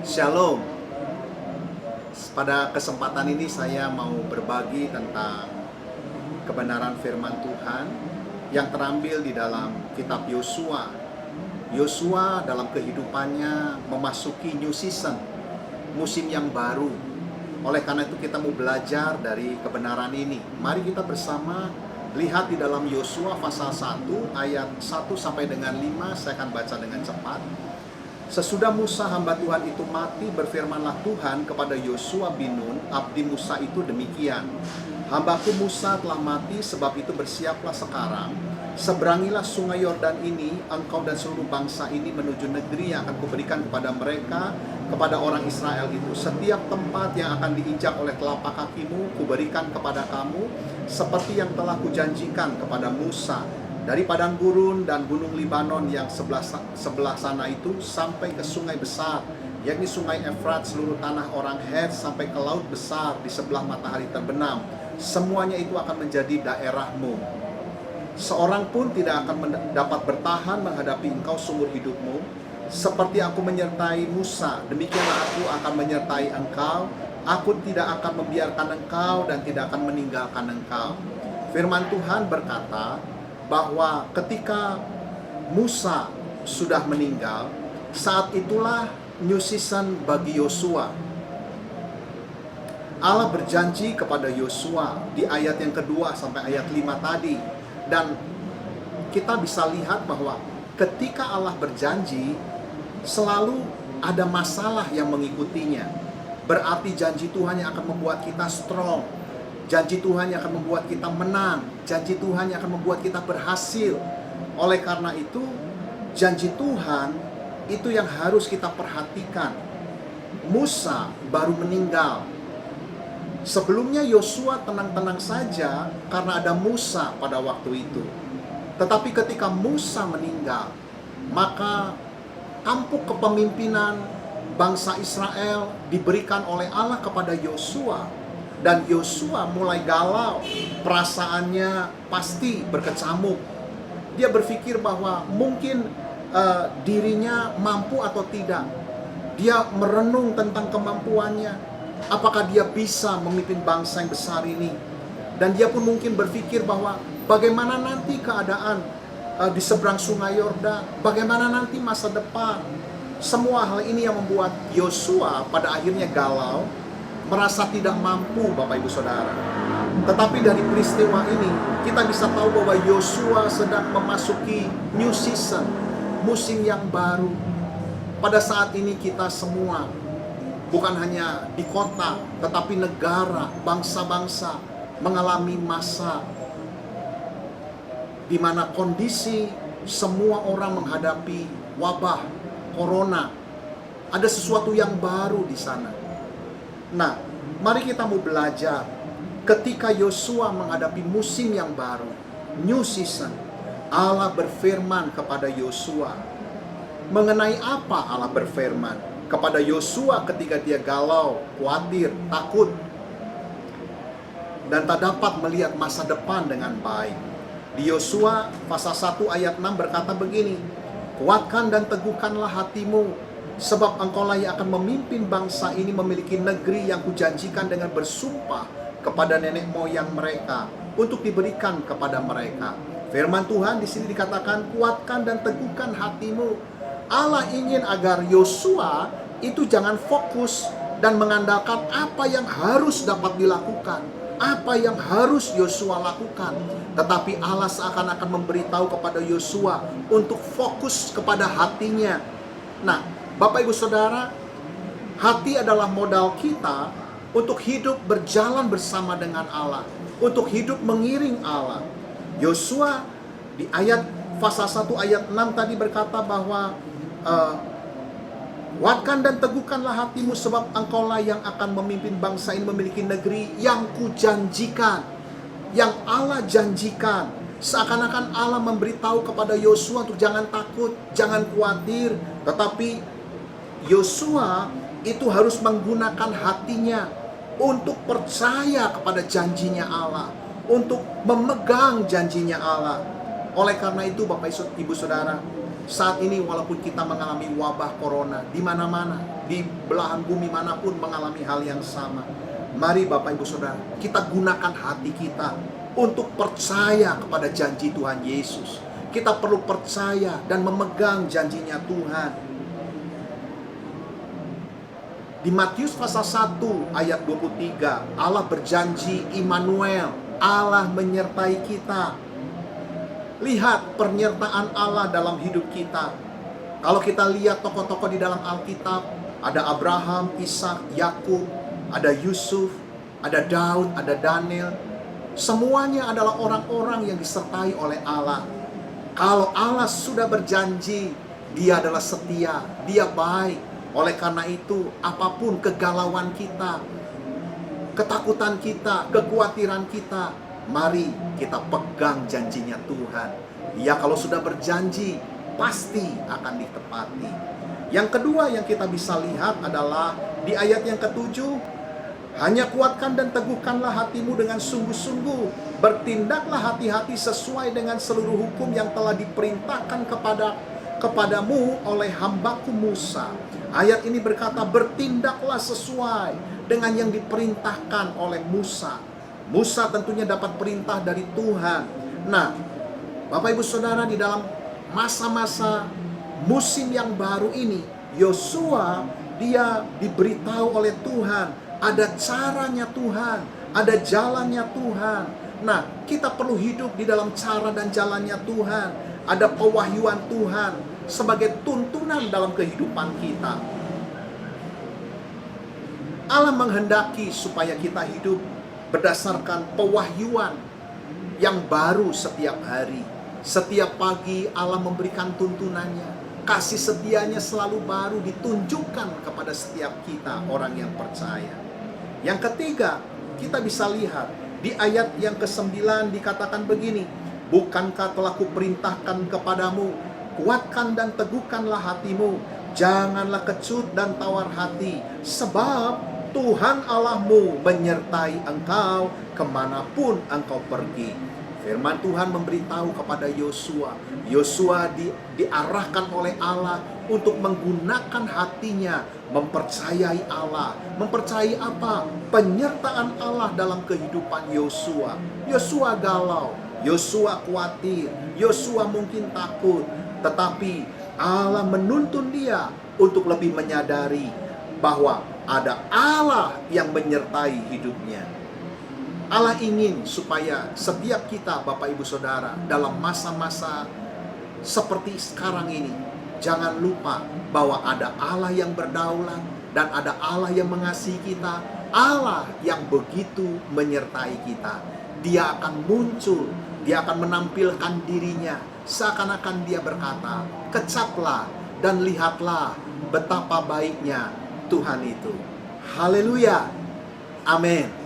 Shalom. Pada kesempatan ini saya mau berbagi tentang kebenaran firman Tuhan yang terambil di dalam kitab Yosua. Yosua dalam kehidupannya memasuki new season, musim yang baru. Oleh karena itu kita mau belajar dari kebenaran ini. Mari kita bersama lihat di dalam Yosua pasal 1 ayat 1 sampai dengan 5. Saya akan baca dengan cepat. Sesudah Musa hamba Tuhan itu mati, berfirmanlah Tuhan kepada Yosua bin Nun, abdi Musa itu demikian. Hambaku Musa telah mati, sebab itu bersiaplah sekarang. Seberangilah sungai Yordan ini, engkau dan seluruh bangsa ini menuju negeri yang akan kuberikan kepada mereka, kepada orang Israel itu. Setiap tempat yang akan diinjak oleh telapak kakimu, kuberikan kepada kamu, seperti yang telah kujanjikan kepada Musa. Dari padang gurun dan gunung Libanon yang sebelah sana itu sampai ke sungai besar, yakni sungai Efrat, seluruh tanah orang Het sampai ke laut besar di sebelah matahari terbenam. Semuanya itu akan menjadi daerahmu. Seorang pun tidak akan dapat bertahan menghadapi engkau seumur hidupmu. Seperti aku menyertai Musa, demikianlah aku akan menyertai engkau. Aku tidak akan membiarkan engkau dan tidak akan meninggalkan engkau. Firman Tuhan berkata bahwa ketika Musa sudah meninggal, saat itulah new season bagi Yosua. Allah berjanji kepada Yosua di ayat yang kedua sampai ayat 5 tadi. Dan kita bisa lihat bahwa ketika Allah berjanji, selalu ada masalah yang mengikutinya. Berarti janji Tuhan yang akan membuat kita strong. Janji Tuhan yang akan membuat kita menang. Janji Tuhan yang akan membuat kita berhasil. Oleh karena itu, janji Tuhan itu yang harus kita perhatikan. Musa baru meninggal. Sebelumnya Yosua tenang-tenang saja karena ada Musa pada waktu itu. Tetapi ketika Musa meninggal, maka tampuk kepemimpinan bangsa Israel diberikan oleh Allah kepada Yosua. Dan Yosua mulai galau, perasaannya pasti berkecamuk. Dia berpikir bahwa mungkin dirinya mampu atau tidak. Dia merenung tentang kemampuannya. Apakah dia bisa memimpin bangsa yang besar ini? Dan dia pun mungkin berpikir bahwa bagaimana nanti keadaan di seberang sungai Yordan? Bagaimana nanti masa depan? Semua hal ini yang membuat Yosua pada akhirnya galau, merasa tidak mampu, Bapak Ibu Saudara. Tetapi dari peristiwa ini kita bisa tahu bahwa Yosua sedang memasuki new season, musim yang baru. Pada saat ini kita semua, bukan hanya di kota, tetapi negara, bangsa-bangsa mengalami masa di mana kondisi semua orang menghadapi wabah corona. Ada sesuatu yang baru di sana. Nah, mari kita mau belajar ketika Yosua menghadapi musim yang baru, new season. Allah berfirman kepada Yosua. Mengenai apa Allah berfirman kepada Yosua ketika dia galau, khawatir, takut, dan tak dapat melihat masa depan dengan baik? Di Yosua pasal 1 ayat 6 berkata begini, kuatkan dan teguhkanlah hatimu, sebab engkaulah yang akan memimpin bangsa ini memiliki negeri yang kujanjikan dengan bersumpah kepada nenek moyang mereka untuk diberikan kepada mereka. Firman Tuhan di sini dikatakan kuatkan dan teguhkan hatimu. Allah ingin agar Yosua itu jangan fokus dan mengandalkan apa yang harus dapat dilakukan, apa yang harus Yosua lakukan, tetapi Allah seakan-akan memberitahu kepada Yosua untuk fokus kepada hatinya. Nah, Bapak Ibu Saudara, hati adalah modal kita untuk hidup berjalan bersama dengan Allah, untuk hidup mengiring Allah. Yosua di ayat pasal 1 ayat 6 tadi berkata bahwa kuatkan dan teguhkanlah hatimu, sebab engkaulah yang akan memimpin bangsa ini memiliki negeri yang kujanjikan, yang Allah janjikan. Seakan-akan Allah memberitahu kepada Yosua untuk jangan takut, jangan khawatir, tetapi Yosua itu harus menggunakan hatinya untuk percaya kepada janjinya Allah, untuk memegang janjinya Allah. Oleh karena itu Bapak Ibu Saudara, Saat ini walaupun kita mengalami wabah corona di mana-mana, di belahan bumi manapun mengalami hal yang sama. Mari Bapak Ibu Saudara, kita gunakan hati kita untuk percaya kepada janji Tuhan Yesus. Kita perlu percaya dan memegang janjinya Tuhan. Di Matius pasal 1 ayat 23, Allah berjanji Immanuel, Allah menyertai kita. Lihat penyertaan Allah dalam hidup kita. Kalau kita lihat tokoh-tokoh di dalam Alkitab, ada Abraham, Ishak, Yakub, ada Yusuf, ada Daud, ada Daniel. Semuanya adalah orang-orang yang disertai oleh Allah. Kalau Allah sudah berjanji, Dia adalah setia, Dia baik. Oleh karena itu, apapun kegalauan kita, ketakutan kita, kekhawatiran kita, mari kita pegang janjinya Tuhan. Ya, kalau sudah berjanji, pasti akan ditepati. Yang kedua yang kita bisa lihat adalah di ayat yang ketujuh, hanya kuatkan dan teguhkanlah hatimu dengan sungguh-sungguh. Bertindaklah hati-hati sesuai dengan seluruh hukum yang telah diperintahkan kepadamu oleh hambaku Musa. Ayat ini berkata, bertindaklah sesuai dengan yang diperintahkan oleh Musa. Musa tentunya dapat perintah dari Tuhan. Nah, Bapak Ibu Saudara, di dalam masa-masa musim yang baru ini, Yosua dia diberitahu oleh Tuhan, ada caranya Tuhan, ada jalannya Tuhan. Nah, kita perlu hidup di dalam cara dan jalannya Tuhan. Ada pewahyuan Tuhan sebagai tuntunan dalam kehidupan kita. Allah menghendaki supaya kita hidup berdasarkan pewahyuan yang baru setiap hari. Setiap pagi Allah memberikan tuntunannya. Kasih setianya selalu baru ditunjukkan kepada setiap kita, orang yang percaya. Yang ketiga, kita bisa lihat di ayat yang ke-9 dikatakan begini, bukankah telah kuperintahkan kepadamu, kuatkan dan teguhkanlah hatimu, janganlah kecut dan tawar hati, sebab Tuhan Allahmu menyertai engkau kemanapun engkau pergi. Firman Tuhan memberitahu kepada Yosua. Yosua diarahkan oleh Allah untuk menggunakan hatinya, mempercayai Allah. Mempercayai apa? Penyertaan Allah dalam kehidupan Yosua. Yosua galau, Yosua khawatir, Yosua mungkin takut. Tetapi Allah menuntun dia untuk lebih menyadari bahwa ada Allah yang menyertai hidupnya. Allah ingin supaya setiap kita, Bapak Ibu Saudara, dalam masa-masa seperti sekarang ini, jangan lupa bahwa ada Allah yang berdaulat dan ada Allah yang mengasihi kita, Allah yang begitu menyertai kita. Dia akan muncul, Dia akan menampilkan dirinya, seakan-akan Dia berkata, kecaplah dan lihatlah betapa baiknya Tuhan itu. Haleluya. Amin.